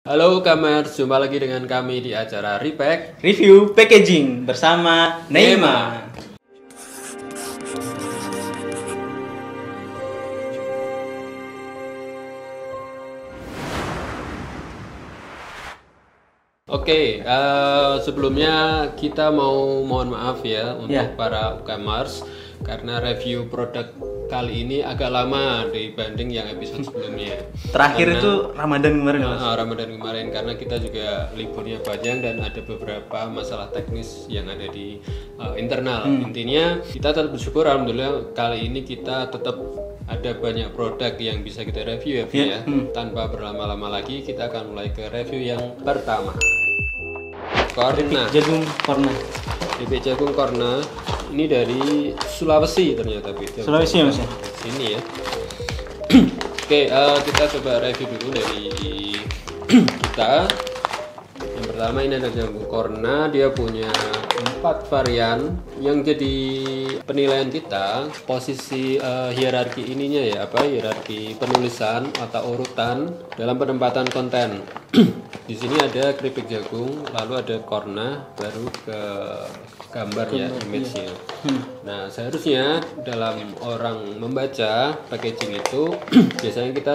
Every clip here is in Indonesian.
Halo Kamers, jumpa lagi dengan kami di acara Repack Review Packaging bersama Neima. Oke, sebelumnya kita mohon maaf ya untuk para Kamers karena review produk kali ini agak lama dibanding yang episode sebelumnya. Terakhir itu Ramadan kemarin, Mas. Ramadan kemarin karena kita juga liburnya panjang dan ada beberapa masalah teknis yang ada di internal. Intinya kita tetap bersyukur, alhamdulillah kali ini kita tetap ada banyak produk yang bisa kita review ya. Tanpa berlama-lama lagi kita akan mulai ke review yang pertama. Corna. Jagung Corna. Keripik jagung Corna. Ini dari Sulawesi ternyata, Sulawesi ya, Mas. Sini ya. Oke, kita coba review dulu dari kita. Yang pertama ini ada jagung Corna, dia punya 4 varian. Yang jadi penilaian kita posisi hierarki ininya ya, hierarki penulisan atau urutan dalam penempatan konten. Di sini ada keripik jagung, lalu ada Corna, baru ke gambar ya, image-nya. Nah, seharusnya dalam orang membaca packaging itu biasanya kita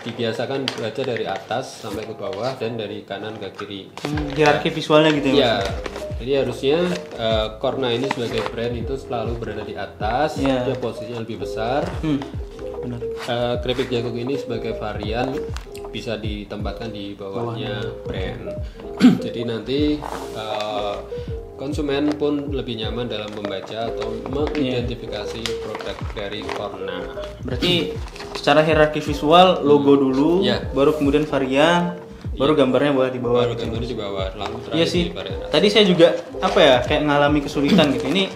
dibiasakan baca dari atas sampai ke bawah dan dari kanan ke kiri. Hierarki visualnya gitu ya, Mas? Ya, jadi harusnya Corna ini sebagai brand itu selalu berada di atas, dia posisinya lebih besar. Benar. Keripik jagung ini sebagai varian bisa ditempatkan di bawahnya brand. Jadi nanti konsumen pun lebih nyaman dalam membaca atau mengidentifikasi produk dari Corna. Berarti secara hierarki visual logo dulu, baru kemudian varian, baru gambarnya boleh di bawah. Baru gambarnya di bawah, lalu terakhir iya sih. di varian. Tadi saya juga kayak ngalami kesulitan gitu. Ini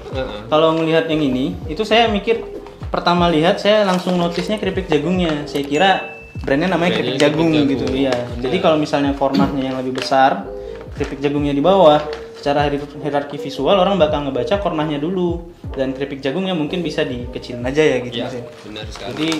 kalau ngelihat yang ini, itu saya mikir pertama lihat saya langsung notisnya keripik jagungnya. Saya kira brandnya namanya keripik jagung gitu. Iya. Jadi kalau misalnya formatnya yang lebih besar, keripik jagungnya di bawah, secara hierarki visual orang bakal ngebaca Cornanya dulu dan keripik jagungnya mungkin bisa dikecilin aja ya gitu. Ya, benar sekali. Jadi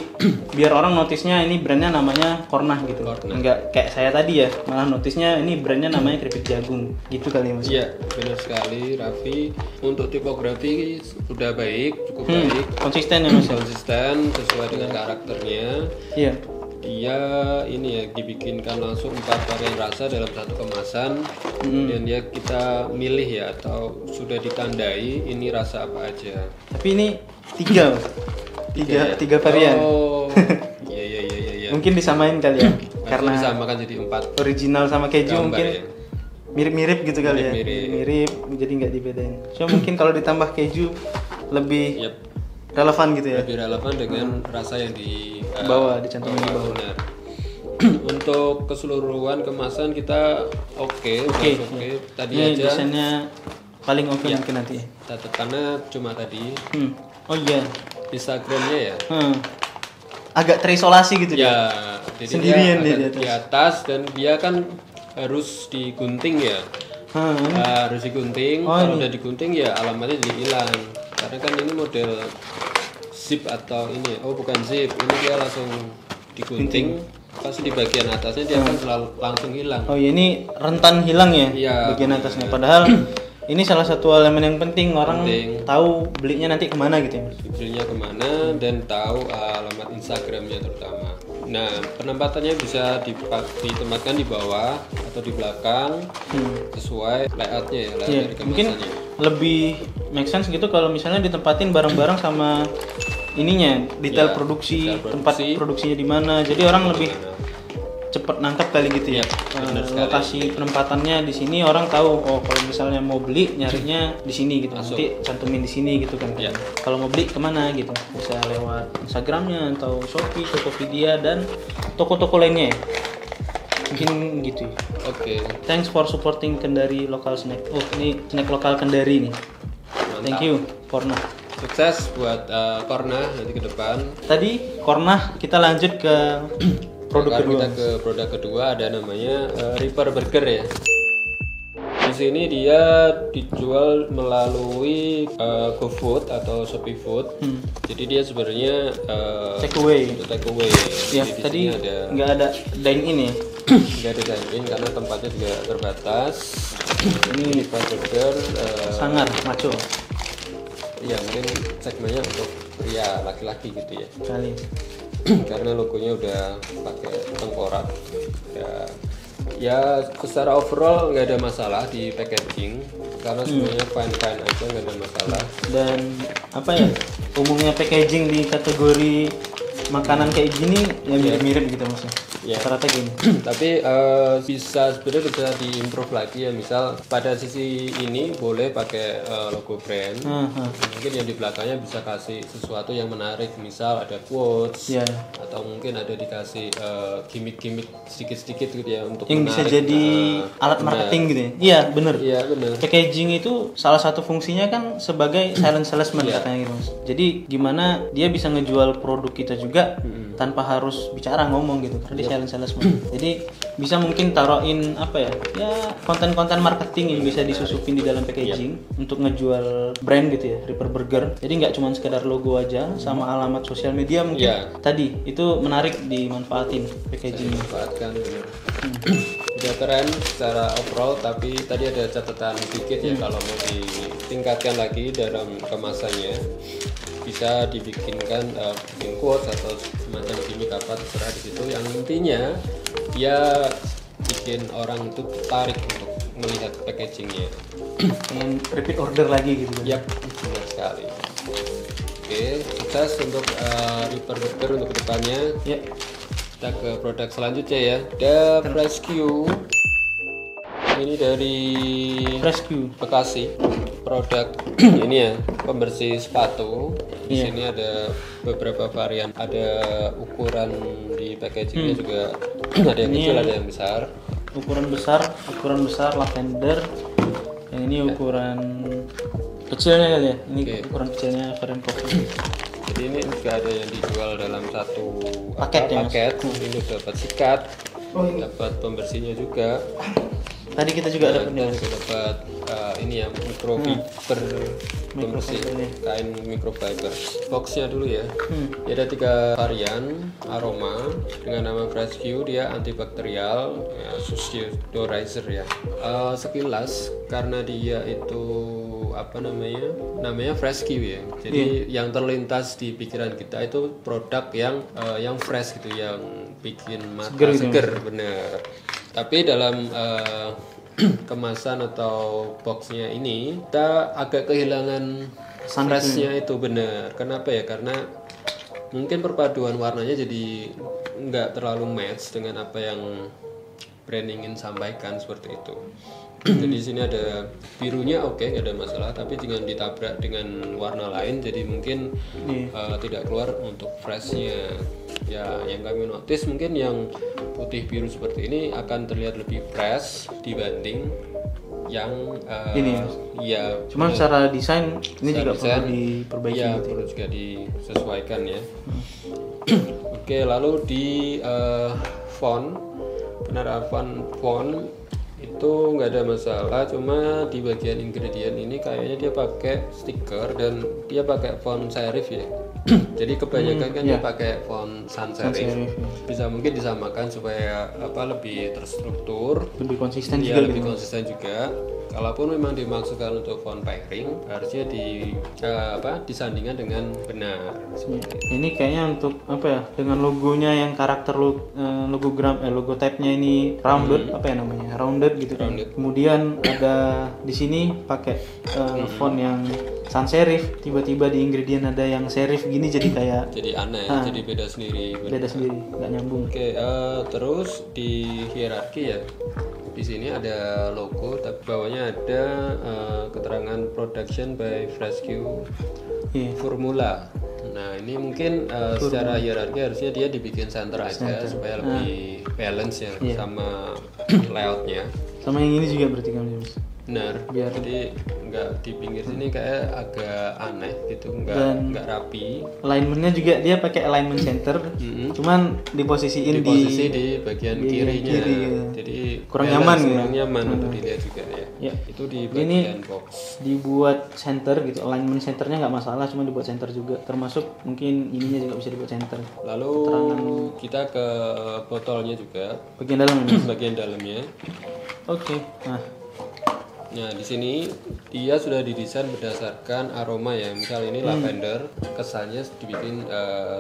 biar orang notisnya ini brandnya namanya Corna gitu. Enggak kayak saya tadi ya, malah notisnya ini brandnya namanya keripik jagung gitu kali, Mas. Iya, benar sekali, Raffi. Untuk tipografi sudah baik, cukup baik. Konsisten ya, Mas. Konsisten sesuai dengan karakternya. Iya. Dia ini ya dibikinkan langsung 4 varian rasa dalam satu kemasan. Dan dia kita milih ya atau sudah ditandai ini rasa apa aja. Tapi ini 3 varian. Oh. Iya. Mungkin disamain kali ya. Karena disamakan jadi 4. Original sama keju gambar, mungkin ya. Mirip-mirip gitu kali ya. Mirip jadi nggak dibedain. So mungkin kalau ditambah keju lebih relevan gitu ya. Lebih relevan dengan rasa yang di bawah, dicantumin di bawah. Benar. Untuk keseluruhan kemasan kita oke. Tadi ini aja desainnya paling mungkin nanti. Kita tekannya cuma tadi. Oh iya. Instagramnya ya. Agak terisolasi gitu ya. Jadi sendirian dia di atas dan dia kan harus digunting ya. Harus digunting. Kalau udah digunting ya alamatnya jadi hilang. Karena kan ini model zip atau ini, bukan zip, ini dia langsung digunting, pasti di bagian atasnya dia akan selalu langsung hilang. Oh iya, ini rentan hilang ya, bagian atasnya. Padahal ini salah satu elemen yang penting orang tahu belinya nanti kemana gitu ya. Belinya kemana dan tahu alamat Instagramnya terutama. Nah, penempatannya bisa ditempatkan di bawah atau di belakang sesuai layoutnya ya, layout dari kemasannya. Mungkin lebih make sense gitu kalau misalnya ditempatin bareng-bareng sama ininya, detail produksi, tempat produksinya di mana. Jadi orang lebih cepet nangkep kali gitu ya. Lokasi penempatannya di sini orang tahu. Oh, kalau misalnya mau beli nyarinya di sini gitu. Nanti cantumin di sini gitu kan. Kalau mau beli kemana gitu, bisa lewat Instagramnya atau Shopee, Tokopedia dan toko-toko lainnya. Mungkin gitu. Thanks for supporting Kendari Local Snack. Oh, ini snack lokal Kendari nih. Mantap. Thank you, Corna. Sukses buat Corna nanti ke depan. Tadi Corna, kita lanjut ke produk kedua. Kita ke produk kedua, ada namanya Reaper Burger ya. Di sini dia dijual melalui GoFood atau Shopee Food. Jadi dia sebenarnya take away. Take away. Ya, tadi nggak ada dine in ya. nggak ada dine-in karena tempatnya juga terbatas. Ini Fast Burger sangar maco ya, mungkin segmennya untuk pria laki-laki gitu ya. kali. Karena logonya udah pakai tengkorak ya secara overall nggak ada masalah di packaging karena semuanya fine aja, nggak ada masalah. Dan apa ya, umumnya packaging di kategori makanan kayak gini ya mirip-mirip gitu maksudnya. Rata-rata gini. Tapi sebenarnya bisa diimprove lagi ya, misal pada sisi ini boleh pakai logo brand. Mungkin yang di belakangnya bisa kasih sesuatu yang menarik, misal ada quotes atau mungkin ada dikasih gimmick-gimmick sedikit-sedikit gitu ya untuk yang menarik, bisa jadi alat marketing gitu ya. Iya bener. Iya bener. Packaging itu salah satu fungsinya kan sebagai silent salesman katanya gitu mas. Jadi gimana dia bisa ngejual produk kita juga tanpa harus bicara ngomong gitu, karena dia silent salesman. Jadi bisa mungkin taruhin apa ya konten-konten marketing yang bisa disusupin di dalam packaging untuk ngejual brand gitu ya, Ripper Burger. Jadi nggak cuma sekedar logo aja sama alamat sosial media mungkin. Tadi itu menarik dimanfaatin packagingnya. Dimanfaatkan bener. Udah keren secara overall, tapi tadi ada catatan sedikit ya, kalau mau ditingkatkan lagi dalam kemasannya bisa dibikinkan bikin quotes atau semacam gimmick apa terserah di situ, yang intinya ya bikin orang itu tertarik untuk melihat packagingnya. Pengen repeat order lagi gitu. Yap, benar sekali. Oke, sukses untuk Ripper Burger untuk kedepannya. Kita ke produk selanjutnya ya, ada Rescue. Ini dari Rescue Bekasi. Produk ini ya, pembersih sepatu. Di sini ada beberapa varian, ada ukuran di packagingnya juga. Ada yang kecil, ada yang besar. Ukuran besar lavender. Yang ini ukuran kecilnya kali ya. Ini ukuran kecilnya varian coffee. Jadi ini juga ada yang dijual dalam satu paket. Ini dapat sikat, dapat pembersihnya juga. Tadi kita juga dapat ini ya, microfiber pembersih kain microfiber. Boxnya dulu ya. Dia ada 3 varian aroma dengan nama Rescue. Dia antibakterial, suicidorizer ya. Sekilas karena dia itu namanya Rescue ya. Jadi yang terlintas di pikiran kita itu produk yang fresh gitu, yang bikin mata seger bener. Tapi dalam kemasan atau boxnya ini kita agak kehilangan freshnya itu bener. Kenapa ya? Karena mungkin perpaduan warnanya jadi nggak terlalu match dengan apa yang brand ingin sampaikan, seperti itu. Jadi di sini ada birunya, nggak ada masalah, tapi jangan ditabrak dengan warna lain, jadi mungkin tidak keluar untuk freshnya. Ya, yang kami notice mungkin yang putih biru seperti ini akan terlihat lebih fresh dibanding yang ini ya. Cuman secara desain ini juga perlu diperbaiki. Ya, perlu juga disesuaikan ya. Oke, lalu di penerapan font itu nggak ada masalah, cuma di bagian ingredient ini kayaknya dia pakai stiker dan dia pakai font serif ya. Jadi kebanyakan kan dia pakai font sans serif. Bisa mungkin disamakan supaya lebih terstruktur, lebih konsisten juga. Kalaupun memang dimaksudkan untuk font pairing, harusnya disandingkan dengan benar. Ini kayaknya untuk dengan logonya yang karakter logo type-nya ini rounded, rounded gitu kan. Kemudian ada di sini pakai font yang sans serif, tiba-tiba di ingredient ada yang serif gini, jadi aneh, jadi beda sendiri, nggak nyambung. Oke, terus di hierarki ya, di sini ada logo, tapi bawahnya ada keterangan production by Rescue Formula. Nah, ini mungkin secara hierarki harusnya dia dibikin center aja supaya lebih balance ya sama layoutnya. Sama yang ini juga berarti kan, benar. Biar- Jadi nggak di pinggir sini kayak agak aneh gitu, nggak rapi. Alignmentnya juga dia pakai alignment center, cuman diposisiin Di posisi di bagian kirinya, kiri, gitu. jadi Kurang balance, nyaman gitu. kurang nyaman untuk dilihat juga ya. Ya. Itu di Ini bagian box. dibuat center gitu, alignment centernya nggak masalah, cuma dibuat center juga, termasuk mungkin ininya juga bisa dibuat center. Lalu kita ke botolnya juga, Bagian dalam ini. bagian dalamnya. Oke. Nah, di sini dia sudah didesain berdasarkan aroma ya. Misal ini lavender, kesannya dibikin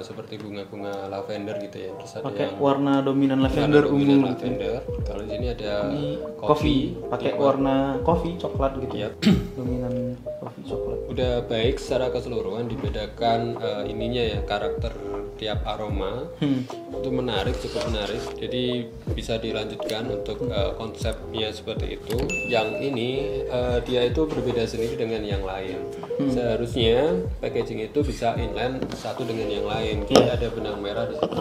seperti bunga-bunga lavender gitu ya. Terus ada Pakai yang warna dominan lavender dominan ungu. lavender. Kalau di sini ada Coffee, pakai warna coffee coklat gitu. Yap. Dominan coffee coklat. Udah baik secara keseluruhan, dibedakan ininya ya, karakter tiap aroma. Itu menarik, cukup menarik. Jadi bisa dilanjutkan untuk konsepnya seperti itu. Yang ini dia itu berbeda sendiri dengan yang lain. Seharusnya packaging itu bisa inline satu dengan yang lain. Kita ada benang merah di situ.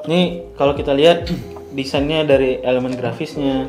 Ini kalau kita lihat desainnya dari elemen grafisnya,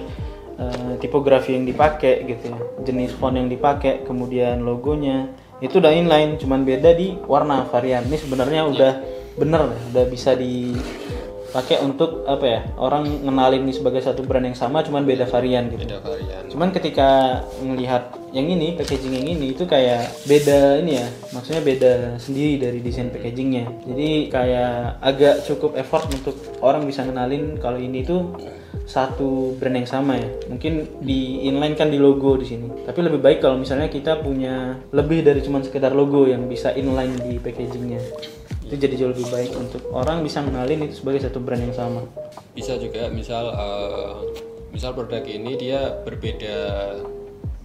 tipografi yang dipakai gitu ya, jenis font yang dipakai, kemudian logonya itu udah inline, cuman beda di warna varian. Ini sebenarnya udah bener, udah bisa dipakai untuk apa ya, orang ngenalin ini sebagai satu brand yang sama, cuman beda varian gitu. Beda varian. Cuman ketika melihat yang ini, packaging yang ini itu kayak beda ini ya, maksudnya beda sendiri dari desain packagingnya. Jadi kayak agak cukup effort untuk orang bisa ngenalin kalau ini tuh satu brand yang sama ya. Mungkin di inline kan di logo di sini. Tapi lebih baik kalau misalnya kita punya lebih dari cuma sekedar logo yang bisa inline di packagingnya. Itu jadi jauh lebih baik untuk orang bisa ngenalin itu sebagai satu brand yang sama. Bisa juga misal produk ini dia berbeda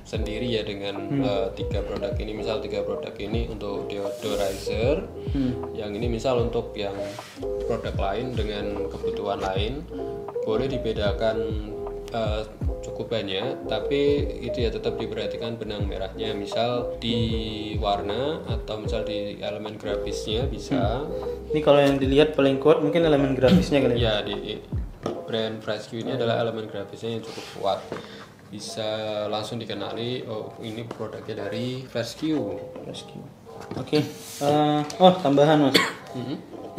sendiri ya dengan 3 produk ini. Misal 3 produk ini untuk deodorizer, yang ini misal untuk yang produk lain dengan kebutuhan lain, boleh dibedakan cukup banyak, tapi itu ya tetap diperhatikan benang merahnya. Misal di warna atau misal di elemen grafisnya bisa. Ini kalau yang dilihat paling kuat mungkin elemen grafisnya kali ya. Ya, di brand FreshQ ini adalah elemen grafisnya yang cukup kuat. Bisa langsung dikenali, oh ini produknya dari FreshQ. Oke. Oh, tambahan Mas.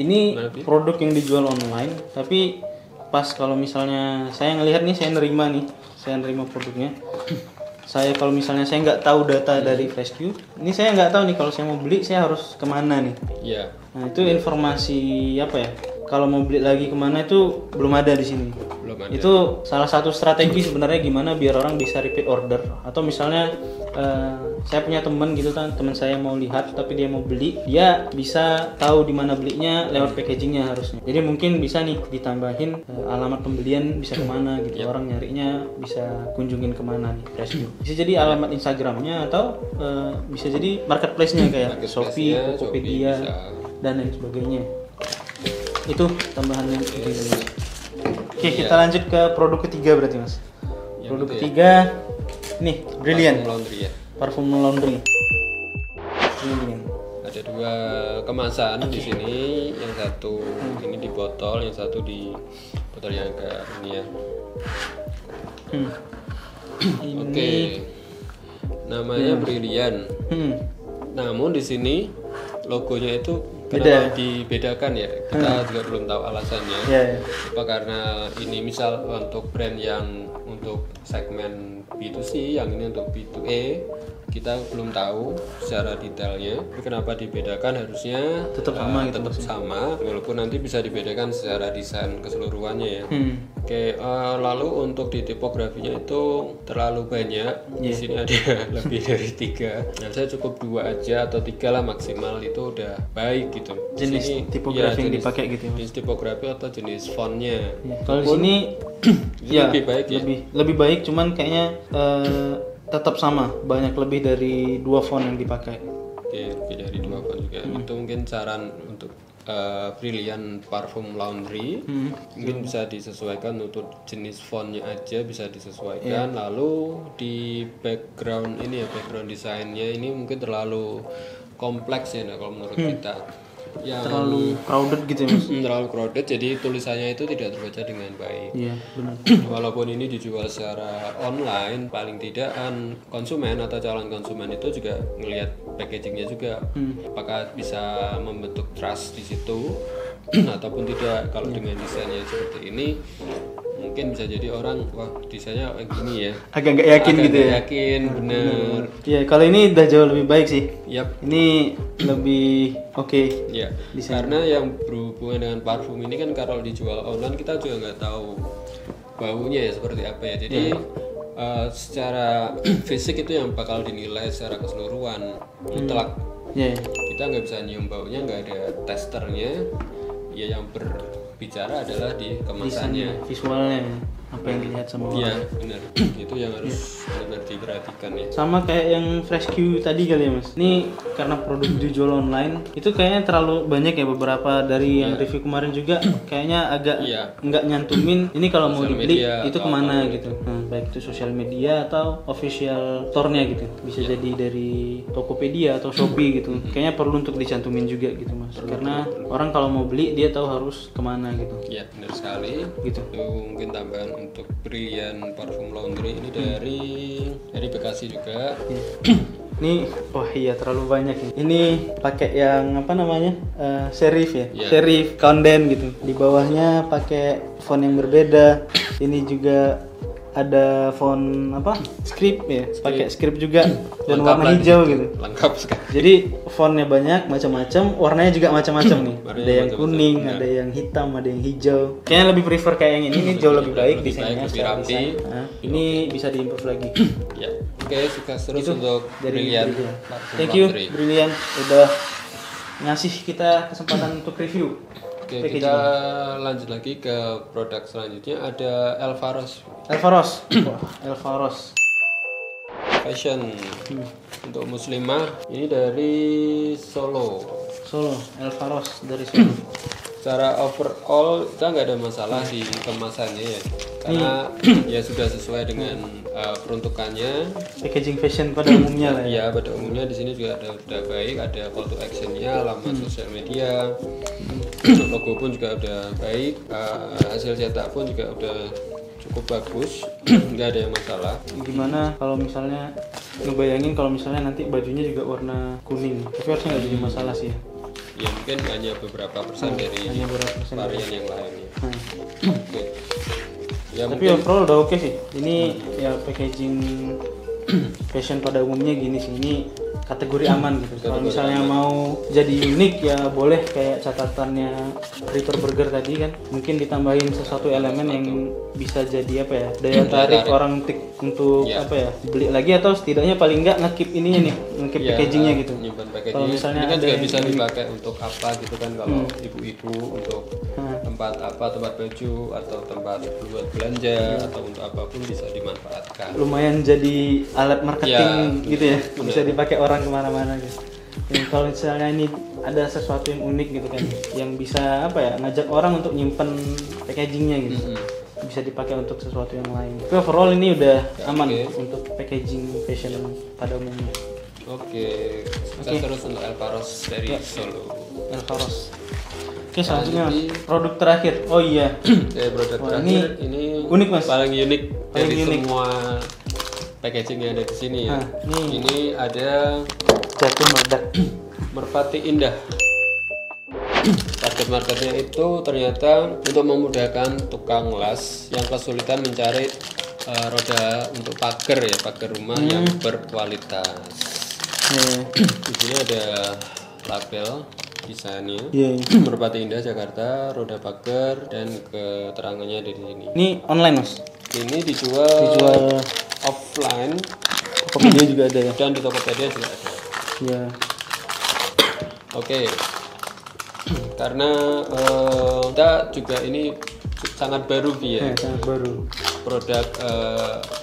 Ini produk yang dijual online, tapi pas kalau misalnya saya ngelihat nih, saya nerima produknya. Saya kalau misalnya saya nggak tahu data dari FreshQ, ini saya nggak tahu nih kalau saya mau beli saya harus kemana nih. Iya. Nah itu informasi apa ya? Kalau mau beli lagi kemana itu belum ada di sini. Belum ada. Itu salah satu strategi sebenarnya gimana biar orang bisa repeat order. Atau misalnya saya punya teman gitu kan, teman saya mau lihat tapi dia mau beli, dia bisa tahu di mana belinya lewat packagingnya harusnya. Jadi mungkin bisa nih ditambahin alamat pembelian bisa kemana gitu. Orang nyarinya bisa kunjungin kemana nih FreshQ. Bisa jadi alamat Instagramnya atau bisa jadi marketplace-nya kayak Shopee, Tokopedia dan lain sebagainya. Itu tambahannya ini. Oke, kita lanjut ke produk ketiga berarti Mas. Produk ketiga nih, Brilliant. Parfum laundry ya. Parfum laundry. Ini. Ada 2 kemasan di sini, yang satu ini di botol, yang satu di botol yang agak ini ya. Oke. Namanya Brilliant. Namun di sini logonya itu kenapa dibedakan ya? Kita juga belum tahu alasannya. Apa karena ini misal untuk brand yang untuk segmen B2C, yang ini untuk B2E, kita belum tahu secara detailnya. Tapi kenapa dibedakan? Harusnya tetap sama gitu. Tetap sama, walaupun nanti bisa dibedakan secara desain keseluruhannya ya. Oke, lalu untuk di tipografinya itu terlalu banyak. Di sini ada lebih dari 3. Nah, saya cukup 2 aja atau 3 lah maksimal, itu udah baik gitu. Jenis tipografi yang dipakai gitu. Jenis tipografi atau jenis fontnya. Kalau di sini ya lebih baik ya. Lebih baik, cuman kayaknya tetap sama, banyak lebih dari 2 font yang dipakai. Oke, lebih dari 2 font juga. Itu mungkin saran untuk Brilliant Parfum Laundry. Mungkin bisa disesuaikan untuk jenis fontnya aja, bisa disesuaikan. Lalu di background ini ya, background desainnya ini mungkin terlalu kompleks ya, kalau menurut kita. yang terlalu crowded gitu ya Mas. terlalu crowded, jadi tulisannya itu tidak terbaca dengan baik. Iya, benar. Walaupun ini dijual secara online, paling tidak konsumen atau calon konsumen itu juga ngelihat packagingnya juga, apakah bisa membentuk trust di situ ataupun tidak. Kalau dengan desainnya seperti ini, mungkin bisa jadi orang, wah desainnya kayak gini ya, Agak nggak yakin agak gitu nggak ya. yakin, bener. Iya, kalau ini udah jauh lebih baik sih. Yap. Ini lebih oke. Ya, Desain. karena yang berhubungan dengan parfum ini kan kalau dijual online kita juga nggak tahu baunya ya seperti apa ya. Jadi secara fisik itu yang bakal dinilai secara keseluruhan, mutlak. Iya. Kita nggak bisa nyium baunya, nggak ada testernya. Ya yang berbicara adalah di kemasannya. Visualnya apa yang dilihat sama orang. Iya, benar. Itu yang harus benar diperhatikan ya. Sama kayak yang Fresh Q tadi kali ya Mas. Ini karena produk dijual online itu kayaknya terlalu banyak ya, beberapa dari yang review kemarin juga kayaknya agak nggak nyantumin ini kalau mau Sosial dibeli media itu atau kemana gitu. Baik itu sosial media atau official store-nya gitu. Bisa jadi dari Tokopedia atau Shopee gitu. Kayaknya perlu untuk dicantumin juga gitu Mas. Karena orang kalau mau beli dia tahu harus kemana gitu. Iya, benar sekali. Gitu. Itu mungkin tambahan untuk Brilliant Parfum Laundry ini dari Bekasi juga. Ini wah iya terlalu banyak nih. Ini pakai yang apa namanya serif ya, Iya. serif Counden gitu. Di bawahnya pakai font yang berbeda. Ini juga ada font apa script ya, pakai script juga dan Lengkap warna lah hijau di situ. gitu. Lengkap sekali. Jadi fontnya banyak macam-macam, warnanya juga macam-macam nih. Warnanya Ada yang macam-macam, kuning, benar. ada yang hitam, ada yang hijau. Kayaknya lebih prefer kayak yang ini jauh lebih baik Lebih desainnya, baik, lebih secara rapi. desain. Nah, ini bisa diimprove lagi. Ya. Oke, sukses terus Itu untuk dari Brilliant Brilliant. Parfum Thank you Laundry. Brilliant udah ngasih kita kesempatan untuk review. Oke, packaging. kita lanjut lagi ke produk selanjutnya, ada Elvaros Elvaros. Wah, Elvaros. Fashion untuk muslimah, ini dari Solo. Solo, Elvaros dari Solo. Secara overall kita nggak ada masalah di kemasannya ya, karena ya sudah sesuai dengan peruntukannya. Packaging fashion pada umumnya lah ya. Ya, pada umumnya di sini juga ada udah baik, ada call to actionnya, alamat sosial media, logo pun juga udah baik, hasil cetak pun juga udah cukup bagus, nggak ada yang masalah. Gimana kalau misalnya ngebayangin kalau misalnya nanti bajunya juga warna kuning, tapi harusnya nggak jadi masalah sih ya. Ya mungkin hanya beberapa persen dari hanya beberapa persen varian yang lainnya. Nah, Oke. Ya tapi overall udah oke sih. Ini ya packaging fashion pada umumnya gini sih. Ini kategori aman gitu. Kalau Kategori misalnya aman. mau jadi unik ya boleh kayak catatannya Reaper Burger tadi kan. Mungkin ditambahin sesuatu elemen yang bisa jadi apa ya? Daya tarik orang untuk Ya. apa ya? Beli lagi atau setidaknya paling enggak ngekip ininya nih, ngekip Ya, packagingnya gitu. Nyimpan packaging. Kalau misalnya ini kan ada juga yang bisa unik. dipakai untuk apa gitu kan, kalau ibu-ibu untuk tempat baju atau tempat buat belanja atau untuk apapun bisa dimanfaatkan. Lumayan jadi alat marketing Ya, gitu ya, benar. bisa dipakai orang kemana-mana gitu. Dan kalau misalnya ini ada sesuatu yang unik gitu kan, yang bisa apa ya, ngajak orang untuk nyimpen packagingnya gitu, bisa dipakai untuk sesuatu yang lain. Tapi overall ini udah aman untuk packaging fashion pada umumnya. Oke, sukses terus untuk Elvaros dari Solo. Elvaros. Oke, selanjutnya Lanjut di- produk terakhir. Oh iya, Oke, produk Wah, terakhir ini unik, Mas. paling unik Paling dari unik. semua packaging yang ada di sini ya. Nah, Ini ada jatuh meledak. Merpati Indah. Target marketnya itu ternyata untuk memudahkan tukang las yang kesulitan mencari roda untuk pagar ya, pagar rumah yang berkualitas. Di sini ada label desainnya. Merpati Indah Jakarta, roda pagar, dan keterangannya ada di sini. Ini online mas. Ini dijual offline Tokopedia juga ada ya. dan di Tokopedia juga ada. Ya. Oke. Karena kita juga ini sangat baru ya. Sangat baru. Produk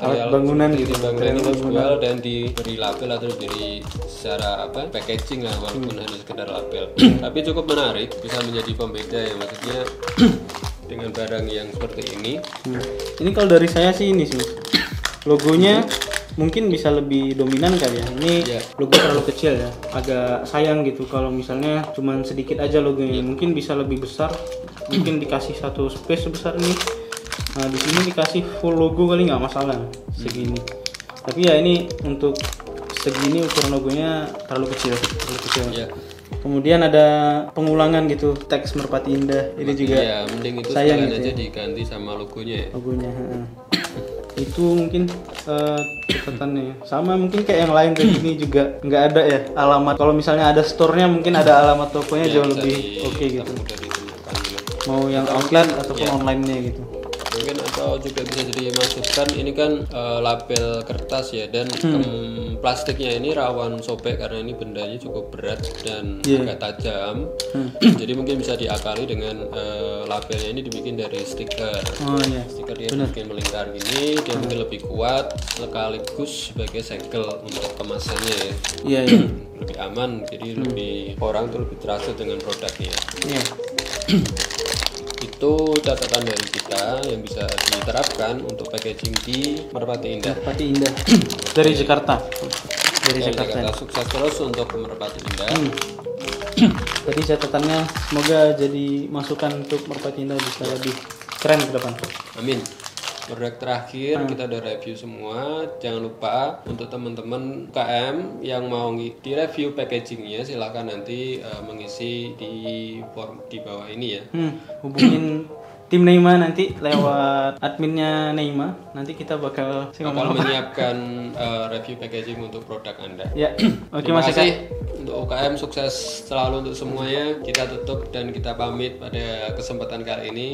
Alat bangunan gitu. bangunan ini dijual dan diberi label atau diberi secara apa packaging lah, walaupun hanya sekedar label. Tapi cukup menarik, bisa menjadi pembeda ya, maksudnya dengan barang yang seperti ini. Ini kalau dari saya sih ini sih logonya mungkin bisa lebih dominan kali ya. Ini Iya. logo terlalu kecil ya, agak sayang gitu kalau misalnya cuman sedikit aja logonya. Mungkin bisa lebih besar, mungkin dikasih satu space sebesar ini. Nah di sini dikasih full logo kali nggak masalah segini. Tapi ya ini untuk segini ukuran logonya terlalu kecil. Iya. Kemudian ada pengulangan gitu teks Merpati Indah. Ini juga ya mending itu sayang sekalian gitu aja ya. diganti sama logonya ya. Logonya. Itu mungkin catatannya ya. Sama mungkin kayak yang lain kayak gini juga nggak ada ya alamat. Kalau misalnya ada store-nya mungkin ada alamat tokonya jauh Bisa lebih oke gitu. mudah ditemukan gitu. Mau yang outlet ataupun online-nya gitu. Mungkin atau juga bisa jadi masukan, ini kan label kertas ya, dan plastiknya ini rawan sobek karena ini bendanya cukup berat dan agak tajam. Jadi mungkin bisa diakali dengan labelnya ini dibikin dari stiker. Oh iya. Stiker dia mungkin melingkar gini, dia mungkin lebih kuat sekaligus sebagai segel untuk kemasannya ya. Iya iya. Lebih aman, jadi lebih orang tuh lebih terasa dengan produknya. Iya. Itu catatan dari kita yang bisa diterapkan untuk packaging di Merpati Indah. Merpati Indah dari Jakarta. Dari Dari Jakarta. Jakarta sukses terus untuk Merpati Indah. Jadi catatannya semoga jadi masukan untuk Merpati Indah bisa lebih keren ke depan. Amin. Produk terakhir kita udah review semua. Jangan lupa untuk teman-teman KM yang mau di review packagingnya, silahkan nanti mengisi di form di bawah ini ya. Hubungin tim Neima nanti lewat adminnya Neima. Nanti kita bakal menyiapkan review packaging untuk produk Anda. Ya, oke Terima Mas Eka. kasih untuk UKM, sukses selalu untuk semuanya. Kita tutup dan kita pamit pada kesempatan kali ini.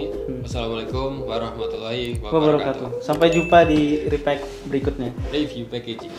Wassalamualaikum warahmatullahi wabarakatuh. Wabarakatuh. Sampai jumpa di repack berikutnya. Review packaging.